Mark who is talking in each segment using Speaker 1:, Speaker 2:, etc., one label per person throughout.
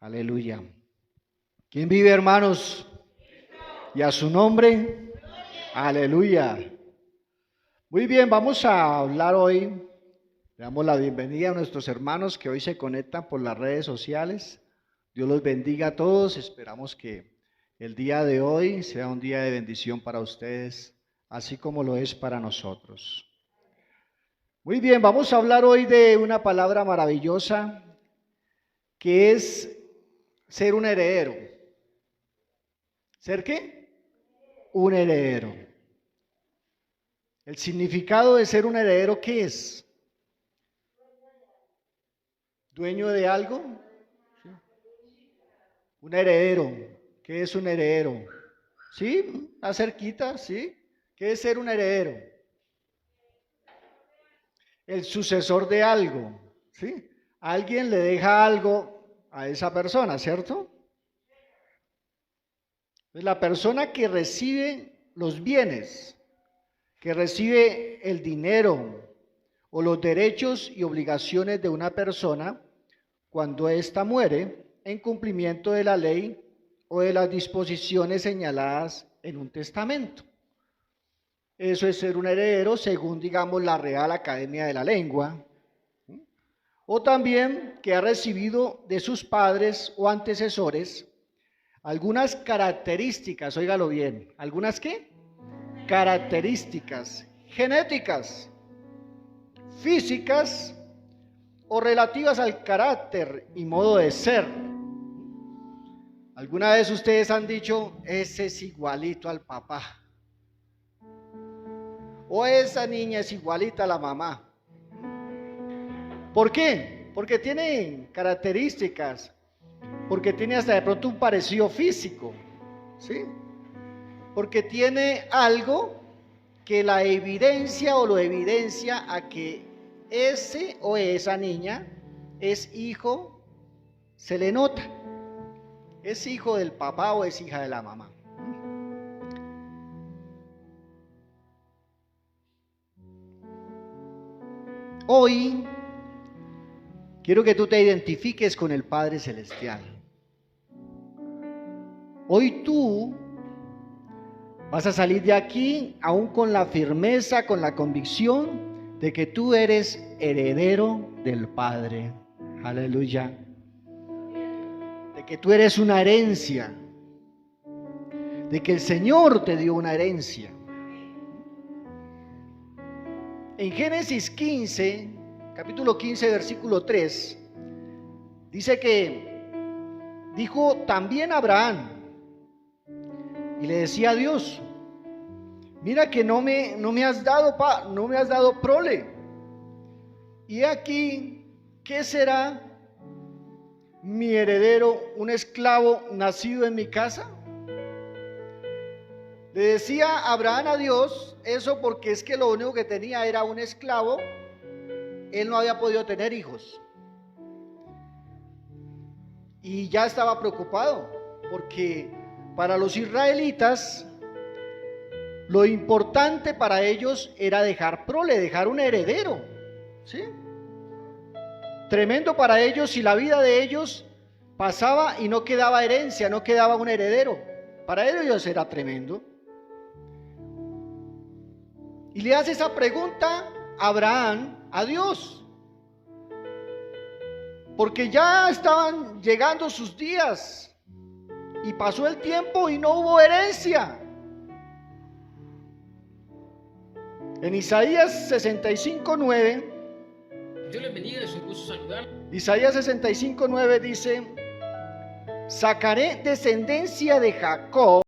Speaker 1: Aleluya. ¿Quién vive, hermanos? ¿Y a su nombre? Aleluya. Muy bien, vamos a hablar hoy. Le damos la bienvenida a nuestros hermanos que hoy se conectan por las redes sociales. Dios los bendiga a todos. Esperamos que el día de hoy sea un día de bendición para ustedes, así como lo es para nosotros. Muy bien, vamos a hablar hoy de una palabra maravillosa que es ser un heredero. ¿Ser qué? Un heredero. El significado de ser un heredero, ¿qué es? ¿Dueño de algo? ¿Sí? Un heredero. ¿Qué es un heredero? ¿Sí? Está cerquita, ¿sí? ¿Qué es ser un heredero? El sucesor de algo, ¿sí? Alguien le deja algo a esa persona, ¿cierto? Es la persona que recibe los bienes, que recibe el dinero o los derechos y obligaciones de una persona cuando ésta muere en cumplimiento de la ley o de las disposiciones señaladas en un testamento. Eso es ser un heredero según, digamos, la Real Academia de la Lengua. O también que ha recibido de sus padres o antecesores algunas características, óigalo bien, ¿algunas qué? Características genéticas, físicas o relativas al carácter y modo de ser. ¿Alguna vez ustedes han dicho, ese es igualito al papá? O esa niña es igualita a la mamá. ¿Por qué? Porque tiene características, porque tiene hasta de pronto un parecido físico, ¿sí? Porque tiene algo que la evidencia o lo evidencia a que ese o esa niña es hijo, se le nota, es hijo del papá o es hija de la mamá. Hoy quiero que tú te identifiques con el Padre Celestial. Hoy tú vas a salir de aquí aún con la firmeza, con la convicción de que tú eres heredero del Padre. Aleluya. De que tú eres una herencia. De que el Señor te dio una herencia. En Génesis 15, capítulo 15, versículo 3, dice que dijo también Abraham y le decía a Dios, mira que no me has dado prole. Y aquí, ¿qué será mi heredero, un esclavo nacido en mi casa? Le decía Abraham a Dios eso porque es que lo único que tenía era un esclavo. Él no había podido tener hijos. Y ya estaba preocupado porque para los israelitas lo importante para ellos era dejar prole, dejar un heredero, ¿sí? Tremendo para ellos si la vida de ellos pasaba y no quedaba herencia, no quedaba un heredero. Para ellos era tremendo. Y le hace esa pregunta a Abraham a Dios. Porque ya estaban llegando sus días y pasó el tiempo y no hubo herencia. En Isaías 65:9,
Speaker 2: Dios les bendiga, es un gusto saludar.
Speaker 1: Isaías 65:9 dice, sacaré descendencia de Jacob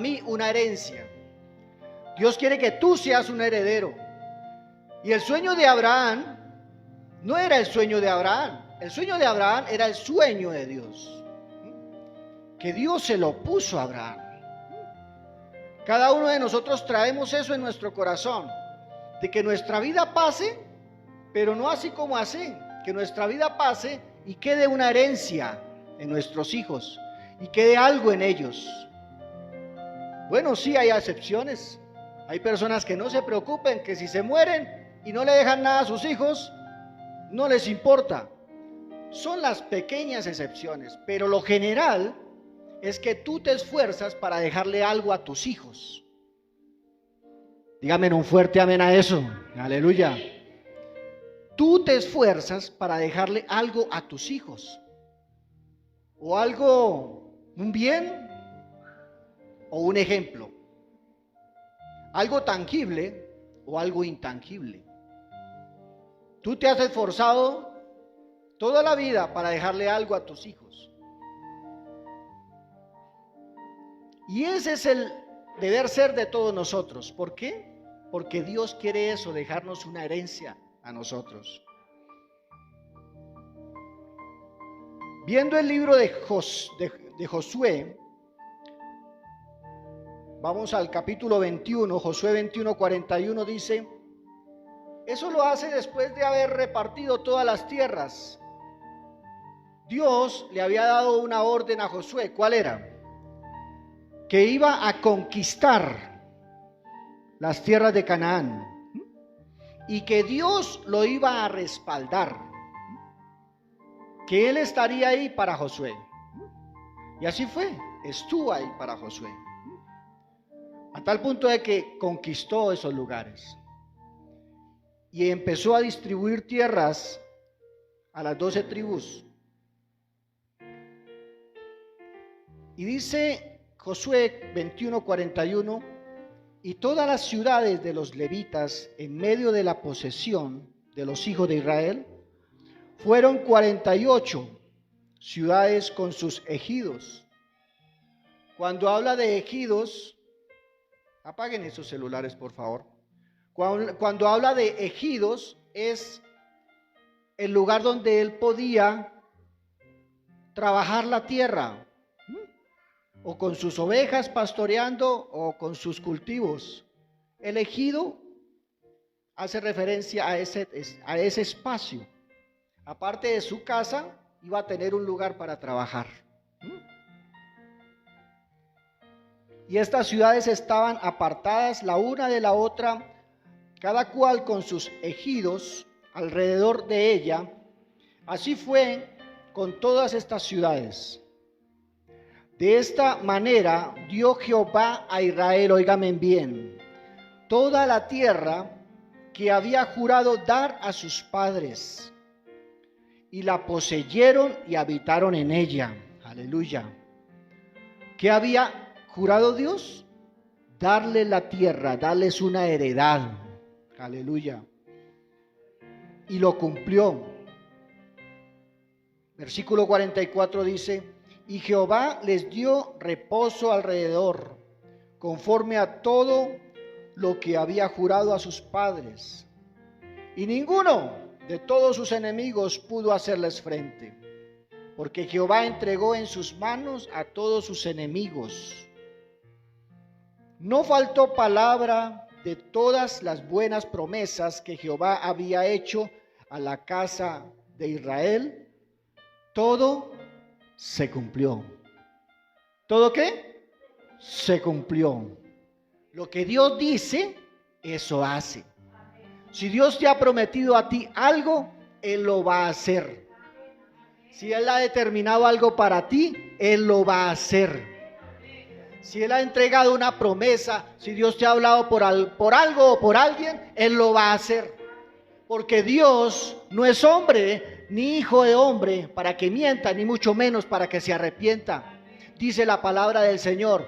Speaker 1: mí una herencia. Dios quiere que tú seas un heredero. Y el sueño de Abraham no era el sueño de Abraham. El sueño de Abraham era el sueño de Dios, que Dios se lo puso a Abraham. Cada uno de nosotros traemos eso en nuestro corazón, de que nuestra vida pase, pero no así como así, que nuestra vida pase y quede una herencia en nuestros hijos y quede algo en ellos. Bueno, sí hay excepciones. Hay personas que no se preocupen, que si se mueren y no le dejan nada a sus hijos, no les importa. Son las pequeñas excepciones, pero lo general es que tú te esfuerzas para dejarle algo a tus hijos. Dígame un fuerte amén a eso. Aleluya. Tú te esfuerzas para dejarle algo a tus hijos. O algo, un bien o un ejemplo. Algo tangible o algo intangible. Tú te has esforzado toda la vida para dejarle algo a tus hijos. Y ese es el deber ser de todos nosotros. ¿Por qué? Porque Dios quiere eso, dejarnos una herencia a nosotros. Viendo el libro de Josué, vamos al capítulo 21, Josué 21, 41 dice, eso lo hace después de haber repartido todas las tierras. Dios le había dado una orden a Josué. ¿Cuál era? Que iba a conquistar las tierras de Canaán y que Dios lo iba a respaldar, que Él estaría ahí para Josué. Y así fue, estuvo ahí para Josué, a tal punto de que conquistó esos lugares y empezó a distribuir tierras a las 12 tribus. Y dice Josué 21:41, y todas las ciudades de los levitas en medio de la posesión de los hijos de Israel fueron 48 ciudades con sus ejidos. Cuando habla de ejidos, apaguen esos celulares por favor. Cuando habla de ejidos es el lugar donde él podía trabajar la tierra, o con sus ovejas pastoreando o con sus cultivos. El ejido hace referencia a ese espacio. Aparte de su casa, iba a tener un lugar para trabajar. Y estas ciudades estaban apartadas la una de la otra, cada cual con sus ejidos alrededor de ella. Así fue con todas estas ciudades. De esta manera dio Jehová a Israel, óigame bien, toda la tierra que había jurado dar a sus padres, y la poseyeron y habitaron en ella. Aleluya. ¿Qué había jurado Dios? Darle la tierra, darles una heredad. Aleluya. Y lo cumplió. Versículo 44 dice, y Jehová les dio reposo alrededor, conforme a todo lo que había jurado a sus padres. Y ninguno de todos sus enemigos pudo hacerles frente, porque Jehová entregó en sus manos a todos sus enemigos. No faltó palabra de todas las buenas promesas que Jehová había hecho a la casa de Israel. Todo se cumplió. ¿Todo qué? Se cumplió. Lo que Dios dice, eso hace. Si Dios te ha prometido a ti algo, Él lo va a hacer. Si Él ha determinado algo para ti, Él lo va a hacer. Si Él ha entregado una promesa, si Dios te ha hablado por algo o por alguien, Él lo va a hacer. Porque Dios no es hombre ni hijo de hombre para que mienta, ni mucho menos para que se arrepienta. Dice la palabra del Señor,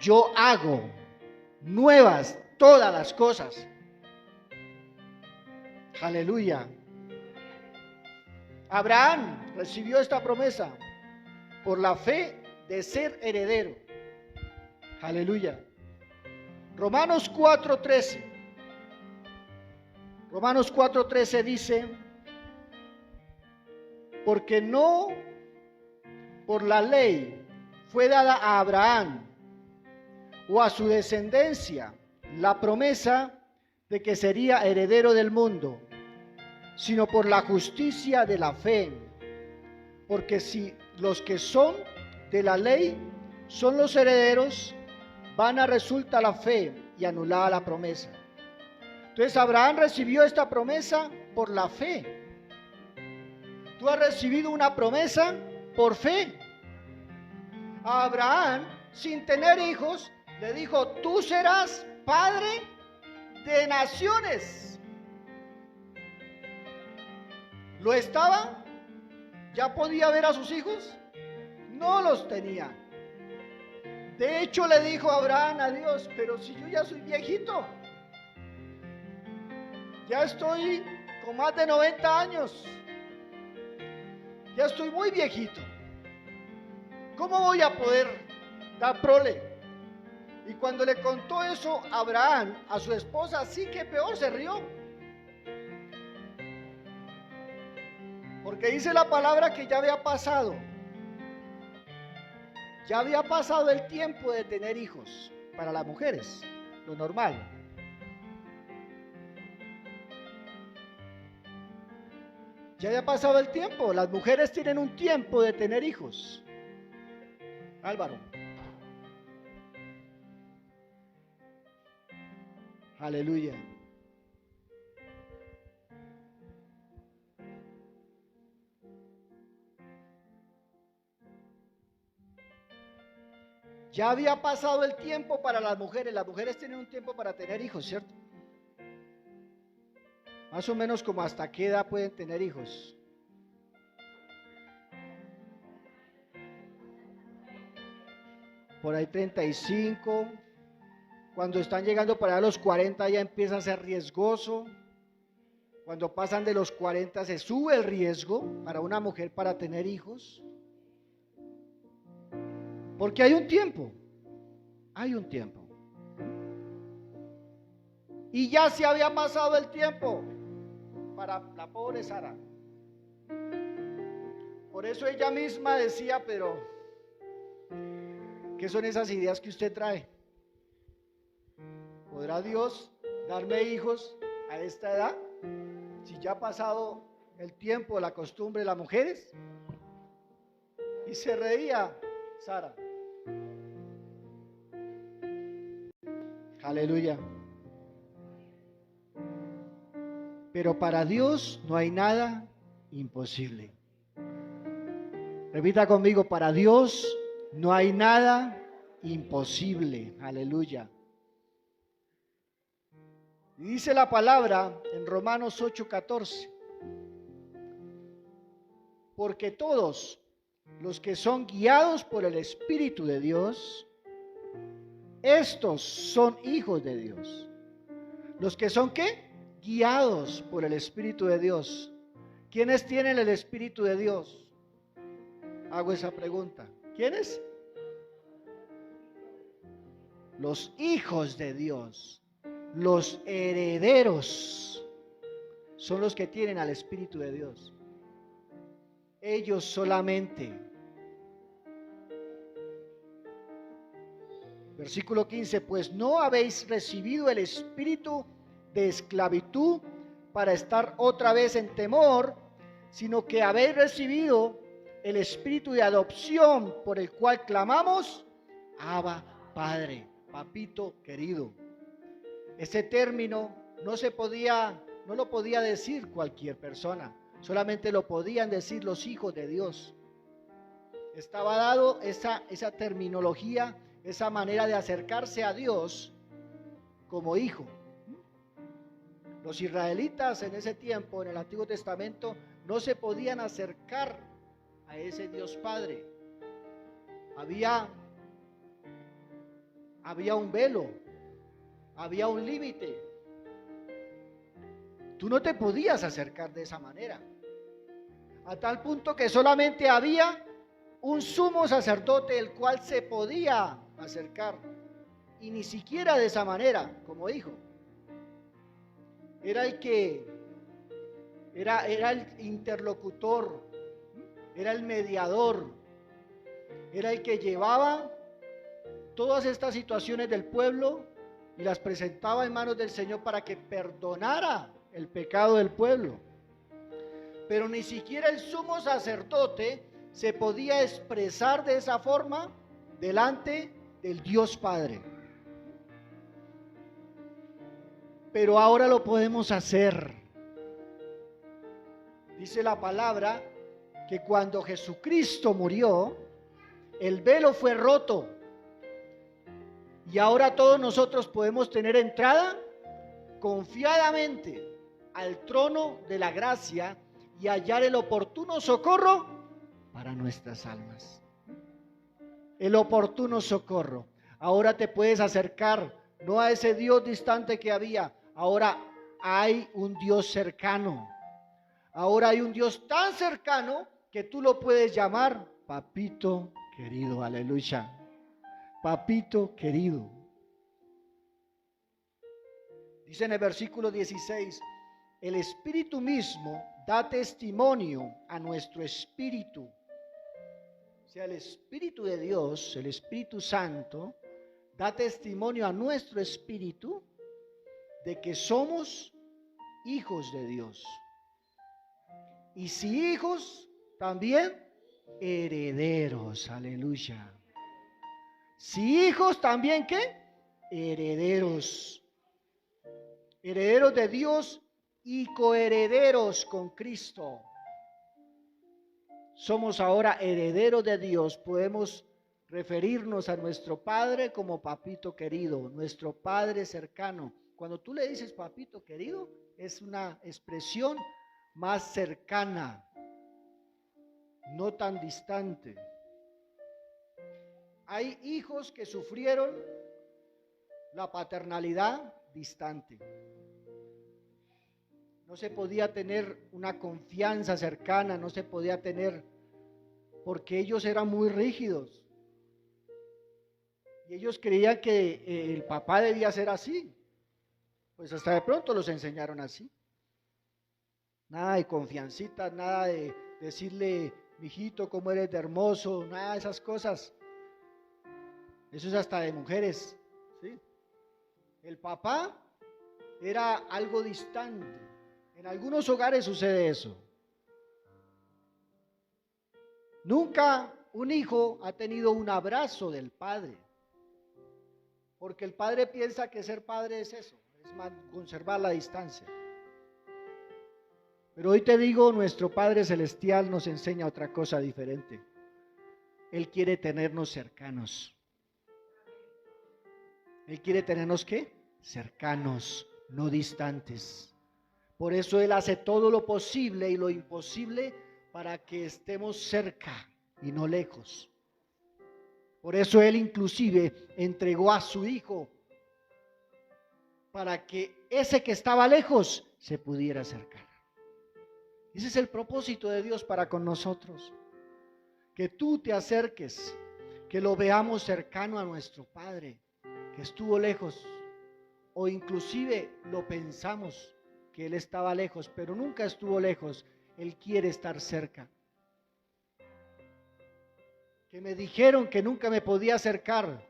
Speaker 1: yo hago nuevas todas las cosas. Aleluya. Abraham recibió esta promesa por la fe de ser heredero. Aleluya. Romanos 4:13. Romanos 4:13 dice, porque no por la ley fue dada a Abraham o a su descendencia la promesa de que sería heredero del mundo, sino por la justicia de la fe. Porque si los que son de la ley son los herederos, vana resulta la fe y anulada la promesa. Entonces Abraham recibió esta promesa por la fe. Tú has recibido una promesa por fe. A Abraham, sin tener hijos, le dijo, tú serás padre de naciones. ¿Lo estaba? ¿Ya podía ver a sus hijos? No los tenía. De hecho, le dijo Abraham a Dios, pero si yo ya soy viejito, ya estoy con más de 90 años, ya estoy muy viejito, ¿cómo voy a poder dar prole? Y cuando le contó eso Abraham a su esposa, sí que peor se rió. Porque dice la palabra que ya había pasado el tiempo de tener hijos para las mujeres, lo normal. Ya había pasado el tiempo, las mujeres tienen un tiempo de tener hijos. Álvaro. Aleluya. Ya había pasado el tiempo para las mujeres tienen un tiempo para tener hijos, ¿cierto? Más o menos como hasta qué edad pueden tener hijos. Por ahí 35. Cuando están llegando para los 40 ya empieza a ser riesgoso. Cuando pasan de los 40 se sube el riesgo para una mujer para tener hijos. Porque hay un tiempo. Y ya se había pasado el tiempo para la pobre Sara. Por eso ella misma decía, pero ¿qué son esas ideas que usted trae? ¿Podrá Dios darme hijos a esta edad? Si ya ha pasado el tiempo, la costumbre de las mujeres. Y se reía Sara. Aleluya. Pero para Dios no hay nada imposible. Repita conmigo, para Dios no hay nada imposible. Aleluya. Y dice la palabra en Romanos 8:14. Porque todos los que son guiados por el Espíritu de Dios, estos son hijos de Dios. ¿Los que son qué? Guiados por el Espíritu de Dios. ¿Quiénes tienen el Espíritu de Dios? Hago esa pregunta. ¿Quiénes? Los hijos de Dios, los herederos, son los que tienen al Espíritu de Dios. Ellos solamente. Versículo 15, pues no habéis recibido el espíritu de esclavitud para estar otra vez en temor, sino que habéis recibido el espíritu de adopción por el cual clamamos, Abba, Padre, papito querido. Ese término no lo podía decir cualquier persona, solamente lo podían decir los hijos de Dios. Estaba dado esa terminología, esa manera de acercarse a Dios como hijo. Los israelitas en ese tiempo, en el Antiguo Testamento, no se podían acercar a ese Dios Padre. Había un velo, había un límite. Tú no te podías acercar de esa manera. A tal punto que solamente había un sumo sacerdote el cual se podía acercar y ni siquiera de esa manera como hijo. Era el que era el interlocutor, era el mediador, era el que llevaba todas estas situaciones del pueblo y las presentaba en manos del Señor para que perdonara el pecado del pueblo. Pero ni siquiera el sumo sacerdote se podía expresar de esa forma delante del Dios Padre. Pero ahora lo podemos hacer. Dice la palabra que cuando Jesucristo murió, el velo fue roto. Y ahora todos nosotros podemos tener entrada confiadamente al trono de la gracia y hallar el oportuno socorro para nuestras almas. El oportuno socorro. Ahora te puedes acercar, no a ese Dios distante que había, ahora hay un Dios cercano. Ahora hay un Dios tan cercano que tú lo puedes llamar papito querido, aleluya. Papito querido. Dice en el versículo 16, el Espíritu mismo da testimonio a nuestro espíritu. O sea, el Espíritu de Dios, el Espíritu Santo, da testimonio a nuestro espíritu de que somos hijos de Dios. Y si hijos, también herederos, aleluya. Si hijos, también ¿qué? Herederos. Herederos de Dios y coherederos con Cristo. Somos ahora herederos de Dios. Podemos referirnos a nuestro Padre como papito querido, nuestro Padre cercano. Cuando tú le dices papito querido, es una expresión más cercana, no tan distante. Hay hijos que sufrieron la paternalidad distante. No se podía tener una confianza cercana, no se podía tener, porque ellos eran muy rígidos. Y ellos creían que el papá debía ser así. Pues hasta de pronto los enseñaron así. Nada de confiancita, nada de decirle, mijito, cómo eres de hermoso, nada de esas cosas. Eso es hasta de mujeres, ¿sí? El papá era algo distante. En algunos hogares sucede eso. Nunca un hijo ha tenido un abrazo del padre, porque el padre piensa que ser padre es eso, es conservar la distancia. Pero hoy te digo, nuestro Padre Celestial nos enseña otra cosa diferente. Él quiere tenernos cercanos. Él quiere tenernos ¿qué? Cercanos, no distantes. Por eso Él hace todo lo posible y lo imposible para que estemos cerca y no lejos. Por eso Él inclusive entregó a su Hijo para que ese que estaba lejos se pudiera acercar. Ese es el propósito de Dios para con nosotros. Que tú te acerques, que lo veamos cercano a nuestro Padre, que estuvo lejos, o inclusive lo pensamos que Él estaba lejos, pero nunca estuvo lejos. Él quiere estar cerca. Que me dijeron que nunca me podía acercar.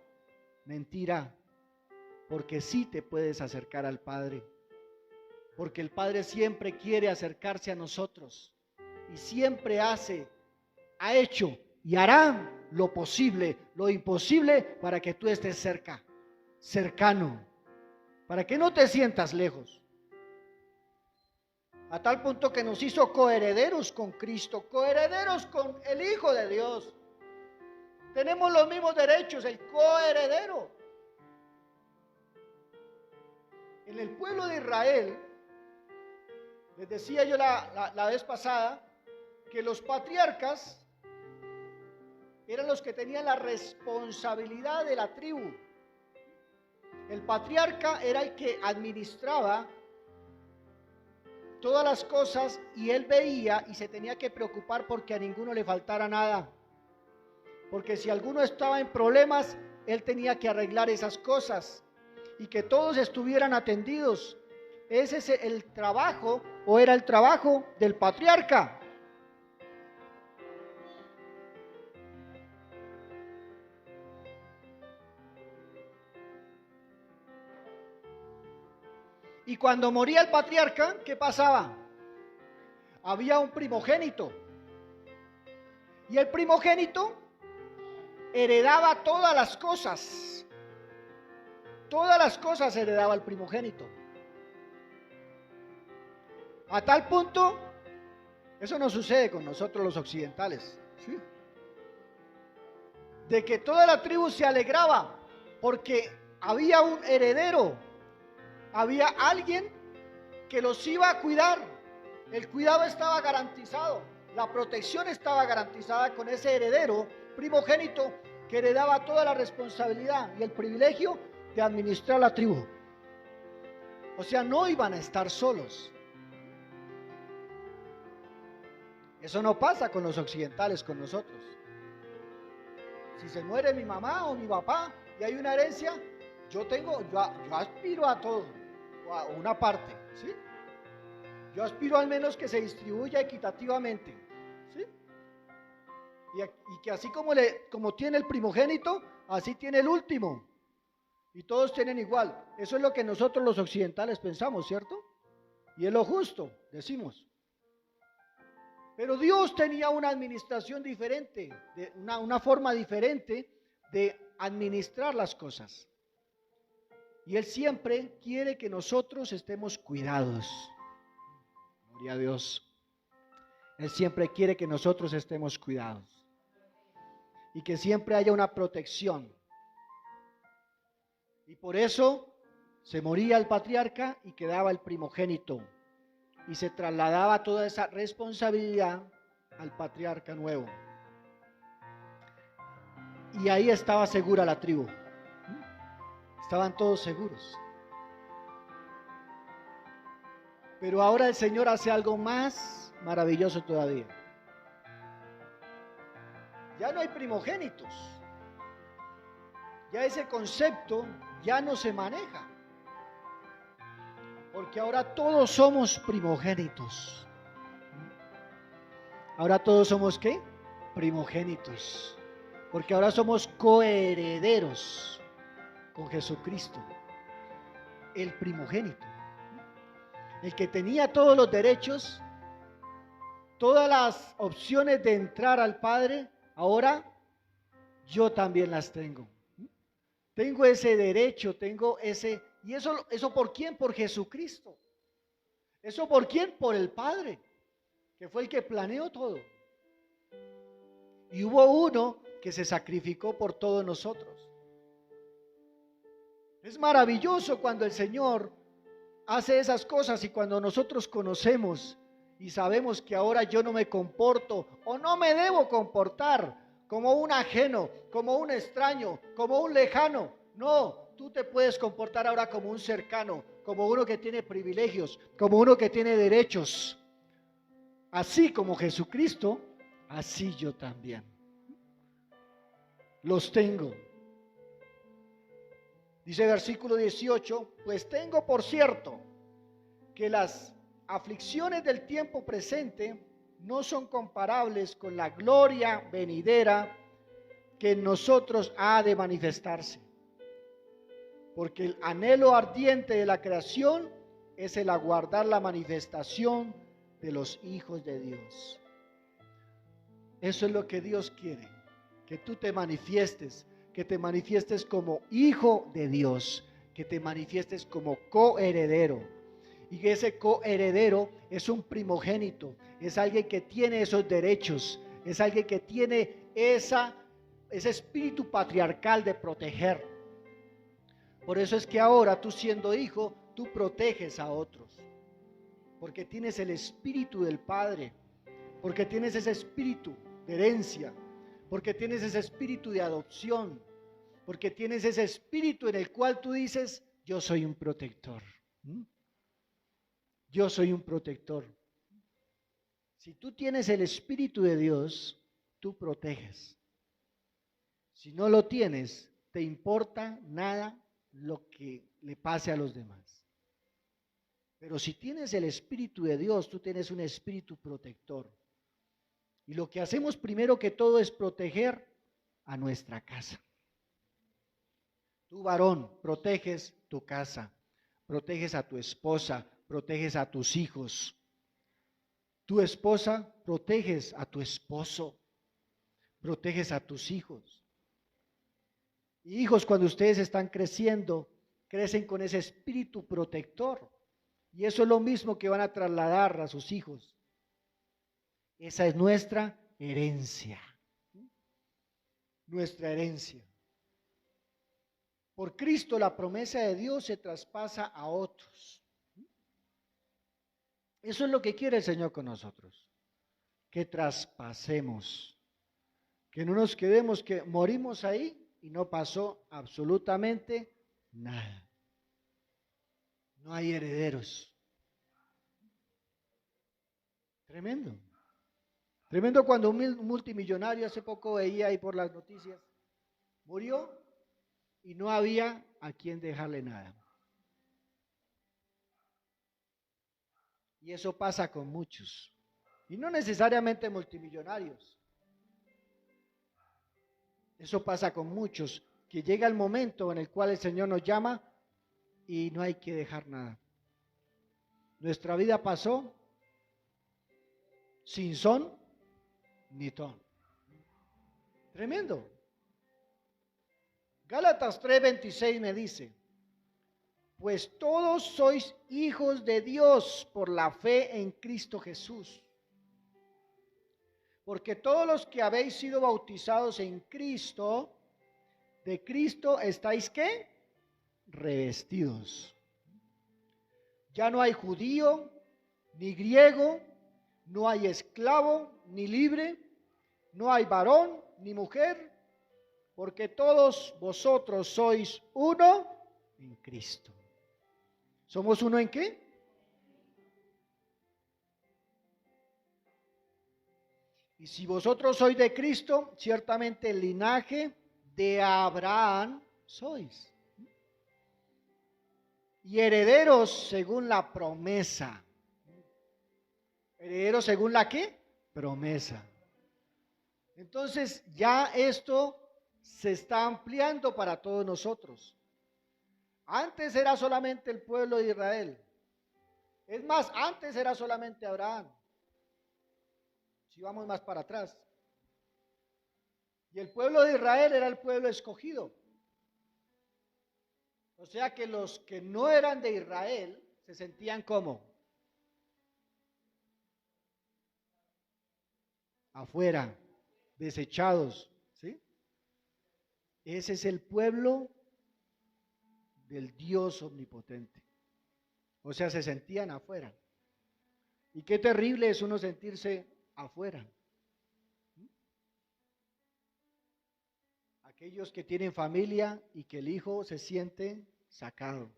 Speaker 1: Mentira, porque sí te puedes acercar al Padre. Porque el Padre siempre quiere acercarse a nosotros y siempre ha hecho y hará lo posible, lo imposible para que tú estés cerca, cercano, para que no te sientas lejos. A tal punto que nos hizo coherederos con Cristo, coherederos con el Hijo de Dios. Tenemos los mismos derechos, el coheredero. En el pueblo de Israel, les decía yo la vez pasada, que los patriarcas eran los que tenían la responsabilidad de la tribu. El patriarca era el que administraba todas las cosas y él veía y se tenía que preocupar porque a ninguno le faltara nada. Porque si alguno estaba en problemas, él tenía que arreglar esas cosas y que todos estuvieran atendidos. Ese es el trabajo, o era el trabajo del patriarca. Y cuando moría el patriarca, ¿qué pasaba? Había un primogénito. Y el primogénito heredaba todas las cosas. Todas las cosas heredaba el primogénito. A tal punto, eso no sucede con nosotros los occidentales, ¿sí? De que toda la tribu se alegraba porque había un heredero, había alguien que los iba a cuidar. El cuidado estaba garantizado, la protección estaba garantizada con ese heredero primogénito que heredaba toda la responsabilidad y el privilegio de administrar la tribu. O sea, no iban a estar solos. Eso no pasa con los occidentales, con nosotros. Si se muere mi mamá o mi papá y hay una herencia, yo aspiro a todo, o a una parte, ¿sí? Yo aspiro al menos que se distribuya equitativamente, ¿sí? Y que así como tiene el primogénito, así tiene el último. Y todos tienen igual. Eso es lo que nosotros los occidentales pensamos, ¿cierto? Y es lo justo, decimos. Pero Dios tenía una administración diferente, una forma diferente de administrar las cosas. Y Él siempre quiere que nosotros estemos cuidados. Gloria a Dios. Él siempre quiere que nosotros estemos cuidados. Y que siempre haya una protección. Y por eso se moría el patriarca y quedaba el primogénito. Y se trasladaba toda esa responsabilidad al patriarca nuevo. Y ahí estaba segura la tribu. Estaban todos seguros. Pero ahora el Señor hace algo más maravilloso todavía. Ya no hay primogénitos. Ya ese concepto ya no se maneja. Porque ahora todos somos primogénitos. Ahora todos somos ¿qué? Primogénitos. Porque ahora somos coherederos con Jesucristo. El primogénito. El que tenía todos los derechos, todas las opciones de entrar al Padre, ahora yo también las tengo. Tengo ese derecho, tengo ese... ¿Y eso por quién? Por Jesucristo. ¿Eso por quién? Por el Padre, que fue el que planeó todo. Y hubo uno que se sacrificó por todos nosotros. Es maravilloso cuando el Señor hace esas cosas y cuando nosotros conocemos y sabemos que ahora yo no me comporto o no me debo comportar como un ajeno, como un extraño, como un lejano. No, tú te puedes comportar ahora como un cercano, como uno que tiene privilegios, como uno que tiene derechos. Así como Jesucristo, así yo también los tengo. Dice versículo 18, pues tengo por cierto que las aflicciones del tiempo presente no son comparables con la gloria venidera que en nosotros ha de manifestarse. Porque el anhelo ardiente de la creación es el aguardar la manifestación de los hijos de Dios. Eso es lo que Dios quiere, que tú te manifiestes, que te manifiestes como hijo de Dios, que te manifiestes como coheredero. Y que ese coheredero es un primogénito, es alguien que tiene esos derechos, es alguien que tiene ese espíritu patriarcal de proteger. Por eso es que ahora tú siendo hijo, tú proteges a otros, porque tienes el espíritu del Padre, porque tienes ese espíritu de herencia, porque tienes ese espíritu de adopción, porque tienes ese espíritu en el cual tú dices, yo soy un protector. Yo soy un protector. Si tú tienes el espíritu de Dios, tú proteges. Si no lo tienes, te importa nada lo que le pase a los demás. Pero si tienes el Espíritu de Dios, tú tienes un espíritu protector. Y lo que hacemos primero que todo es proteger a nuestra casa. Tú, varón, proteges tu casa, proteges a tu esposa, proteges a tus hijos. Tu esposa, proteges a tu esposo, proteges a tus hijos. Y hijos, cuando ustedes están creciendo, crecen con ese espíritu protector. Y eso es lo mismo que van a trasladar a sus hijos. Esa es nuestra herencia. Nuestra herencia. Por Cristo la promesa de Dios se traspasa a otros. Eso es lo que quiere el Señor con nosotros. Que traspasemos. Que no nos quedemos, que morimos ahí y no pasó absolutamente nada. No hay herederos. Tremendo. Tremendo cuando un multimillonario, hace poco veía ahí por las noticias, murió y no había a quien dejarle nada. Y eso pasa con muchos. Y no necesariamente multimillonarios. Eso pasa con muchos, que llega el momento en el cual el Señor nos llama y no hay que dejar nada. Nuestra vida pasó sin son ni ton. Tremendo. Gálatas 3:26 me dice, pues todos sois hijos de Dios por la fe en Cristo Jesús. Porque todos los que habéis sido bautizados en Cristo, de Cristo estáis ¿qué? Revestidos. Ya no hay judío, ni griego, no hay esclavo, ni libre, no hay varón, ni mujer, porque todos vosotros sois uno en Cristo. ¿Somos uno en qué? Y si vosotros sois de Cristo, ciertamente el linaje de Abraham sois. Y herederos según la promesa. ¿Herederos según la qué? Promesa. Entonces ya esto se está ampliando para todos nosotros. Antes era solamente el pueblo de Israel. Es más, antes era solamente Abraham. Si vamos más para atrás. Y el pueblo de Israel era el pueblo escogido. O sea que los que no eran de Israel se sentían como afuera, desechados, ¿sí? Ese es el pueblo del Dios omnipotente. O sea, se sentían afuera. Y qué terrible es uno sentirse afuera. Aquellos que tienen familia y que el hijo se siente sacado,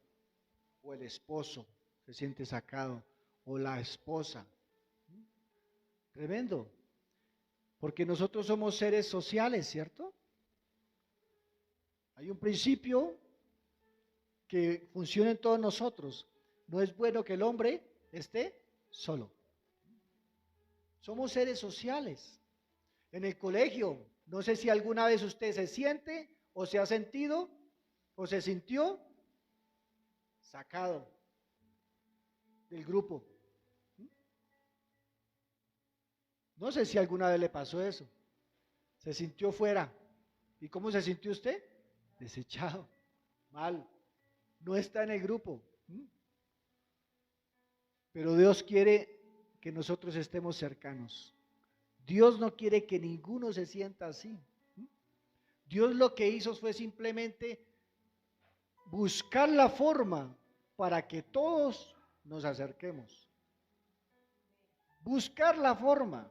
Speaker 1: o el esposo se siente sacado, o la esposa. Tremendo. Porque nosotros somos seres sociales, ¿cierto? Hay un principio que funciona en todos nosotros. No es bueno que el hombre esté solo. Somos seres sociales. En el colegio, no sé si alguna vez usted se siente o se ha sentido o se sintió sacado del grupo. No sé si alguna vez le pasó eso. Se sintió fuera. ¿Y cómo se sintió usted? Desechado, mal. No está en el grupo. Pero Dios quiere que nosotros estemos cercanos. Dios no quiere que ninguno se sienta así. Dios lo que hizo fue simplemente buscar la forma para que todos nos acerquemos. Buscar la forma.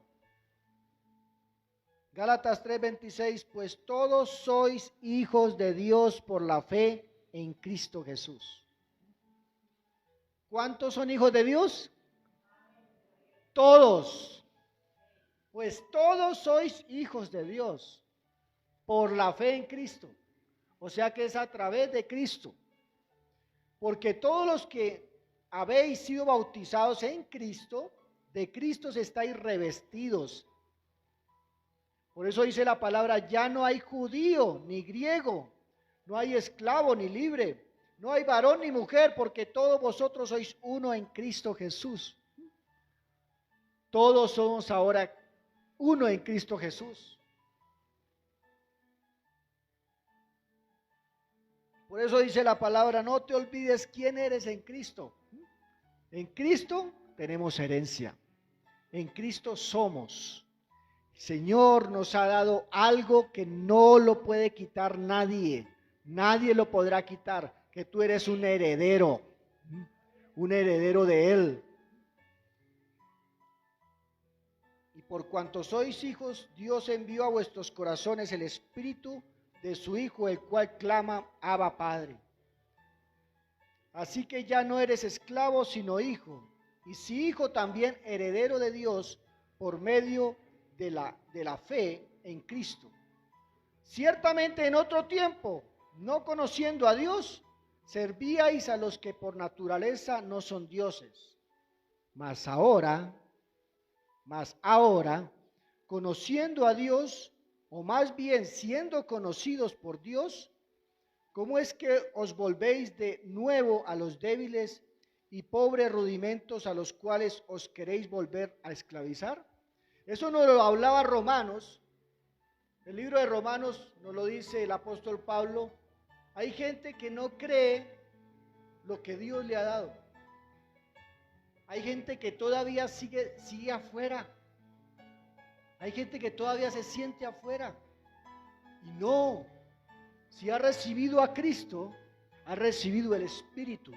Speaker 1: Gálatas 3:26, pues todos sois hijos de Dios por la fe en Cristo Jesús. ¿Cuántos son hijos de Dios? Todos. Pues todos sois hijos de Dios por la fe en Cristo. O sea que es a través de Cristo. Porque todos los que habéis sido bautizados en Cristo, de Cristo se estáis revestidos. Por eso dice la palabra, ya no hay judío ni griego, no hay esclavo ni libre, no hay varón ni mujer, porque todos vosotros sois uno en Cristo Jesús. Todos somos ahora uno en Cristo Jesús. Por eso dice la palabra, no te olvides quién eres en Cristo. En Cristo tenemos herencia. En Cristo somos. El Señor nos ha dado algo que no lo puede quitar nadie. Nadie lo podrá quitar. Que tú eres un heredero de Él. Y por cuanto sois hijos, Dios envió a vuestros corazones el Espíritu de su Hijo, el cual clama, Abba, Padre. Así que ya no eres esclavo, sino hijo, y si hijo, también heredero de Dios por medio de la fe en Cristo. Ciertamente en otro tiempo, no conociendo a Dios, servíais a los que por naturaleza no son dioses. Mas ahora, conociendo a Dios, o más bien siendo conocidos por Dios, ¿cómo es que os volvéis de nuevo a los débiles y pobres rudimentos a los cuales os queréis volver a esclavizar? Eso nos lo hablaba Romanos. El libro de Romanos nos lo dice el apóstol Pablo. Hay gente que no cree lo que Dios le ha dado. Hay gente que todavía sigue afuera. Hay gente que todavía se siente afuera. Y no, si ha recibido a Cristo, ha recibido el Espíritu.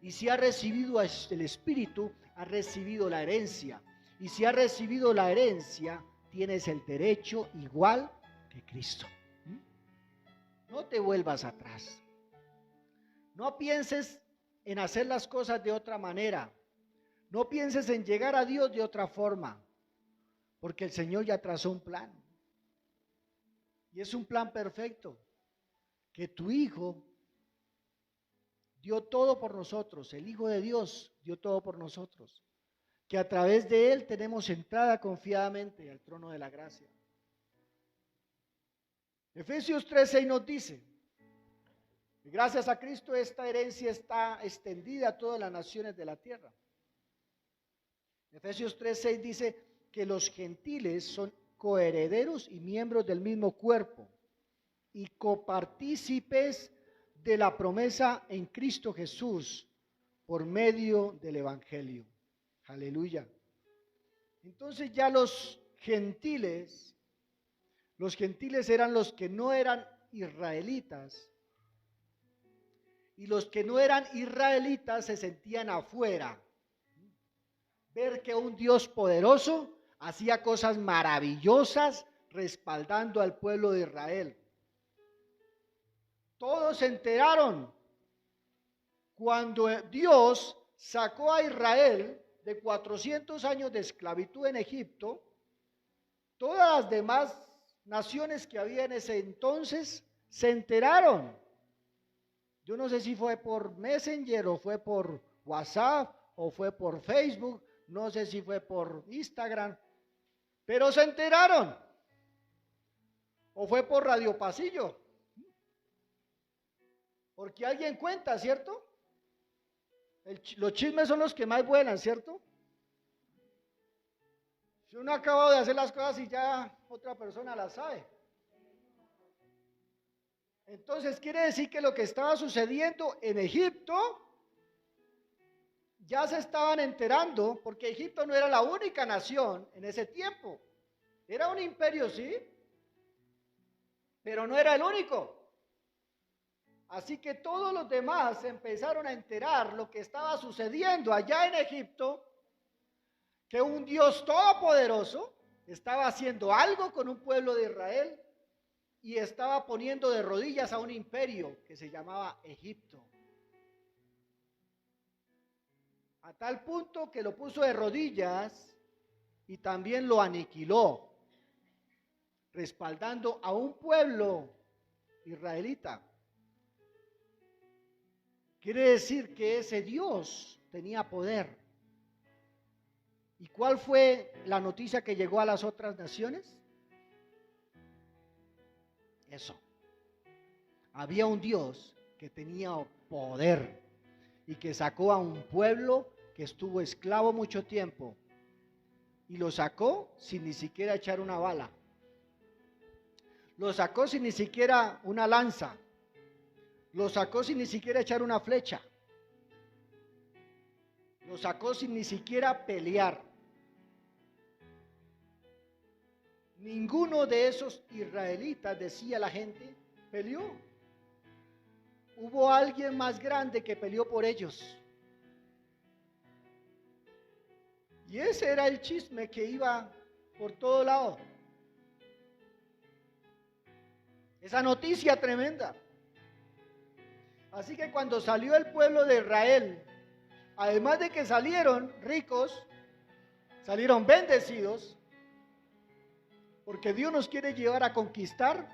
Speaker 1: Y si ha recibido el Espíritu, ha recibido la herencia. Y si ha recibido la herencia, tienes el derecho igual que Cristo. No te vuelvas atrás. No pienses en hacer las cosas de otra manera. No pienses en llegar a Dios de otra forma. Porque el Señor ya trazó un plan. Y es un plan perfecto. Que tu Hijo dio todo por nosotros. El Hijo de Dios dio todo por nosotros. Que a través de Él tenemos entrada confiadamente al trono de la gracia. Efesios 3:6 nos dice, gracias a Cristo esta herencia está extendida a todas las naciones de la tierra. Efesios 3:6 dice que los gentiles son coherederos y miembros del mismo cuerpo y copartícipes de la promesa en Cristo Jesús por medio del Evangelio. Aleluya. Entonces ya los gentiles eran los que no eran israelitas, y los que no eran israelitas se sentían afuera. Ver que un Dios poderoso hacía cosas maravillosas respaldando al pueblo de Israel. Todos se enteraron cuando Dios sacó a Israel de 400 años de esclavitud en Egipto. Todas las demás naciones que había en ese entonces se enteraron. Yo no sé si fue por Messenger o fue por WhatsApp o fue por Facebook, no sé si fue por Instagram, pero se enteraron. O fue por Radio Pasillo. Porque alguien cuenta, ¿cierto? Los chismes son los que más vuelan, ¿cierto? Si uno acaba de hacer las cosas y ya otra persona las sabe. Entonces quiere decir que lo que estaba sucediendo en Egipto, ya se estaban enterando, porque Egipto no era la única nación en ese tiempo. Era un imperio, sí, pero no era el único. Así que todos los demás empezaron a enterar lo que estaba sucediendo allá en Egipto, que un Dios todopoderoso estaba haciendo algo con un pueblo de Israel y estaba poniendo de rodillas a un imperio que se llamaba Egipto. A tal punto que lo puso de rodillas y también lo aniquiló, respaldando a un pueblo israelita. Quiere decir que ese Dios tenía poder. ¿Y cuál fue la noticia que llegó a las otras naciones? Eso. Había un Dios que tenía poder y que sacó a un pueblo que estuvo esclavo mucho tiempo y lo sacó sin ni siquiera echar una bala. Lo sacó sin ni siquiera una lanza. Lo sacó sin ni siquiera echar una flecha. Lo sacó sin ni siquiera pelear. Ninguno de esos israelitas, decía la gente, peleó. Hubo alguien más grande que peleó por ellos. Y ese era el chisme que iba por todo lado. Esa noticia tremenda. Así que cuando salió el pueblo de Israel, además de que salieron ricos, salieron bendecidos, porque Dios nos quiere llevar a conquistar,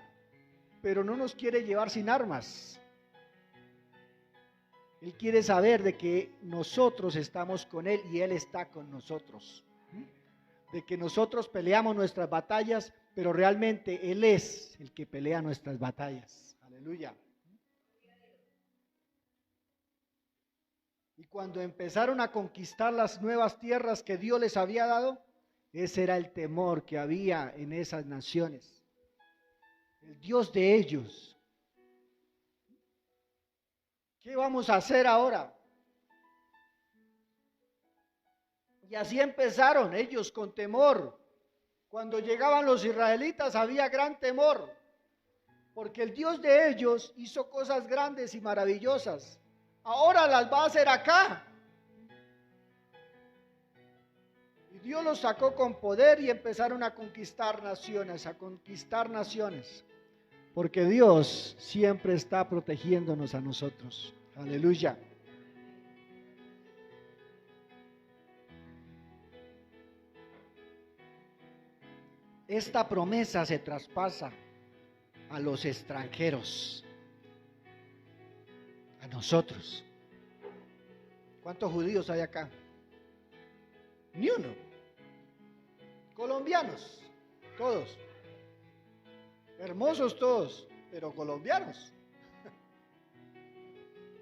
Speaker 1: pero no nos quiere llevar sin armas. Él quiere saber de que nosotros estamos con Él y Él está con nosotros. De que nosotros peleamos nuestras batallas, pero realmente Él es el que pelea nuestras batallas. Aleluya. Y cuando empezaron a conquistar las nuevas tierras que Dios les había dado, ese era el temor que había en esas naciones. El Dios de ellos. ¿Qué vamos a hacer ahora? Y así empezaron ellos con temor. Cuando llegaban los israelitas había gran temor, porque el Dios de ellos hizo cosas grandes y maravillosas. Ahora las va a hacer acá. Y Dios los sacó con poder y empezaron a conquistar naciones, porque Dios siempre está protegiéndonos a nosotros. Aleluya. Esta promesa se traspasa a los extranjeros, a nosotros. ¿Cuántos judíos hay acá? Ni uno. Colombianos, todos. Hermosos todos, pero colombianos.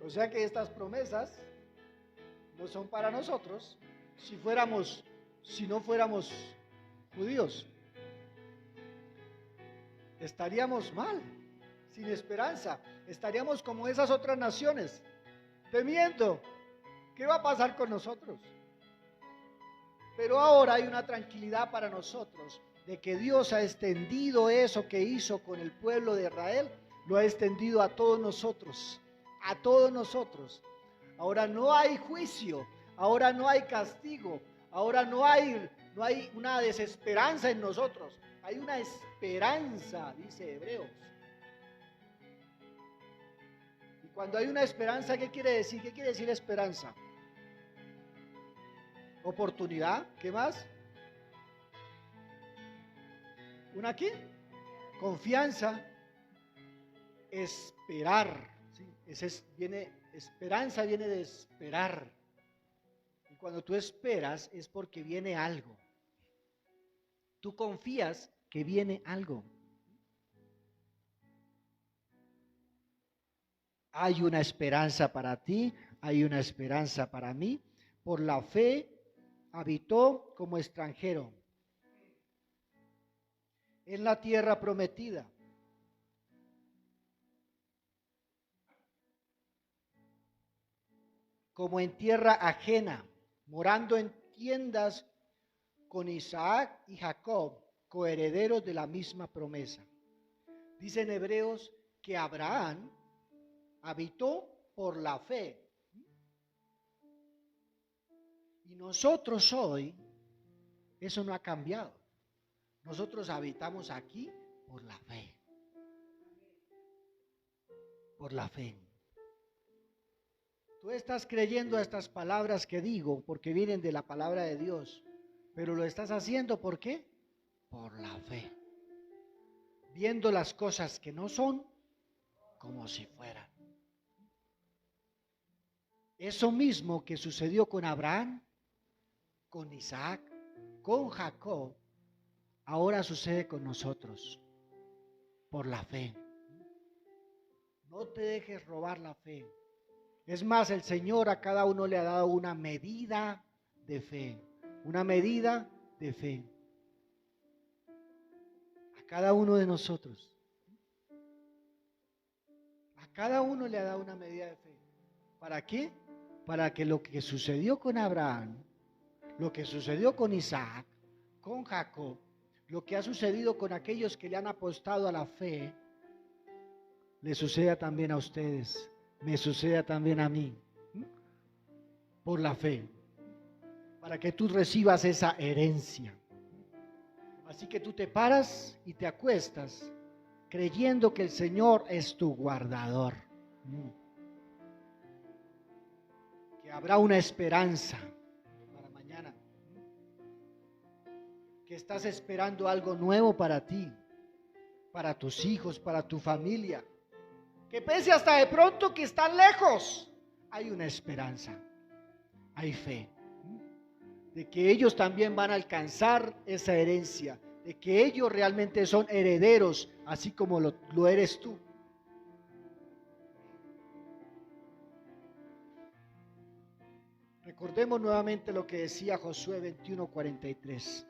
Speaker 1: O sea que estas promesas no son para nosotros si no fuéramos judíos. Estaríamos mal, sin esperanza. Estaríamos como esas otras naciones, temiendo. ¿Qué va a pasar con nosotros? Pero ahora hay una tranquilidad para nosotros de que Dios ha extendido eso que hizo con el pueblo de Israel, lo ha extendido a todos nosotros, a todos nosotros. Ahora no hay juicio, ahora no hay castigo, ahora no hay una desesperanza en nosotros, hay una esperanza, dice Hebreos. Y cuando hay una esperanza, ¿qué quiere decir? ¿Qué quiere decir esperanza? Oportunidad, ¿qué más? ¿Una qué? Confianza, esperar, ¿sí? Esperanza viene de esperar. Y cuando tú esperas es porque viene algo. Tú confías que viene algo. Hay una esperanza para ti, hay una esperanza para mí. Por la fe habitó como extranjero en la tierra prometida. Como en tierra ajena, morando en tiendas con Isaac y Jacob, coherederos de la misma promesa. Dice en Hebreos que Abraham habitó por la fe. Y nosotros hoy, eso no ha cambiado. Nosotros habitamos aquí por la fe. Por la fe. Tú estás creyendo a estas palabras que digo porque vienen de la palabra de Dios, pero lo estás haciendo ¿por qué? Por la fe. Viendo las cosas que no son como si fueran. Eso mismo que sucedió con Abraham, con Isaac, con Jacob, ahora sucede con nosotros, por la fe. No te dejes robar la fe. Es más, el Señor a cada uno le ha dado una medida de fe, una medida de fe. A cada uno de nosotros. A cada uno le ha dado una medida de fe. ¿Para qué? Para que lo que sucedió con Abraham, lo que sucedió con Isaac, con Jacob, lo que ha sucedido con aquellos que le han apostado a la fe, le suceda también a ustedes, me suceda también a mí, por la fe, para que tú recibas esa herencia. Así que tú te paras y te acuestas creyendo que el Señor es tu guardador, que habrá una esperanza para mañana, que estás esperando algo nuevo para ti, para tus hijos, para tu familia, que pese hasta de pronto que están lejos, hay una esperanza, hay fe, de que ellos también van a alcanzar esa herencia, de que ellos realmente son herederos, así como lo eres tú. Recordemos nuevamente lo que decía Josué 21:43.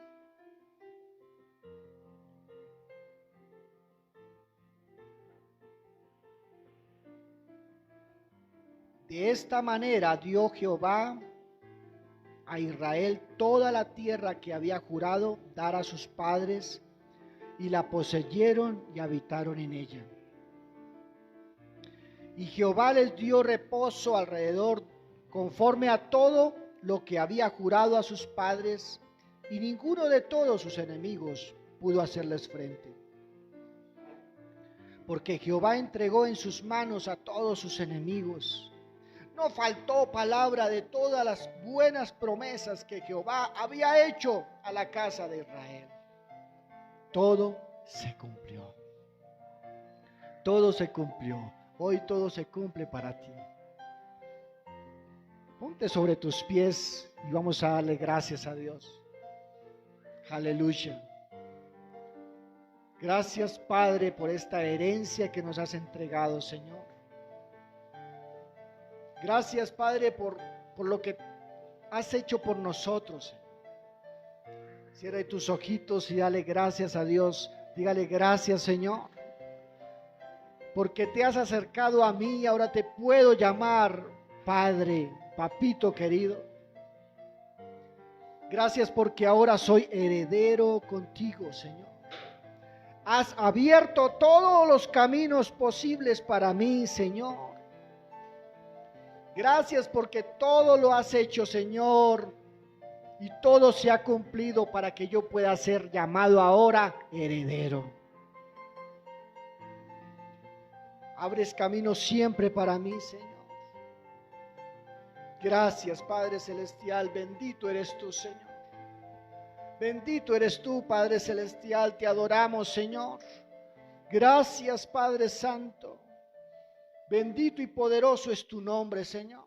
Speaker 1: De esta manera dio Jehová a Israel toda la tierra que había jurado dar a sus padres, y la poseyeron y habitaron en ella. Y Jehová les dio reposo alrededor conforme a todo lo que había jurado a sus padres, y ninguno de todos sus enemigos pudo hacerles frente. Porque Jehová entregó en sus manos a todos sus enemigos. No faltó palabra de todas las buenas promesas que Jehová había hecho a la casa de Israel. Todo se cumplió. Todo se cumplió. Hoy todo se cumple para ti. Ponte sobre tus pies y vamos a darle gracias a Dios. Aleluya. Gracias, Padre, por esta herencia que nos has entregado, Señor. Gracias, Padre, por lo que has hecho por nosotros. Cierra tus ojitos y dale gracias a Dios. Dígale gracias, Señor, porque te has acercado a mí y ahora te puedo llamar Padre, papito querido. Gracias porque ahora soy heredero contigo, Señor. Has abierto todos los caminos posibles para mí, Señor. Gracias porque todo lo has hecho, Señor, y todo se ha cumplido para que yo pueda ser llamado ahora heredero. Abres camino siempre para mí, Señor. Gracias, Padre Celestial, bendito eres tú, Señor. Bendito eres tú, Padre Celestial, te adoramos, Señor. Gracias, Padre Santo. Bendito y poderoso es tu nombre, Señor.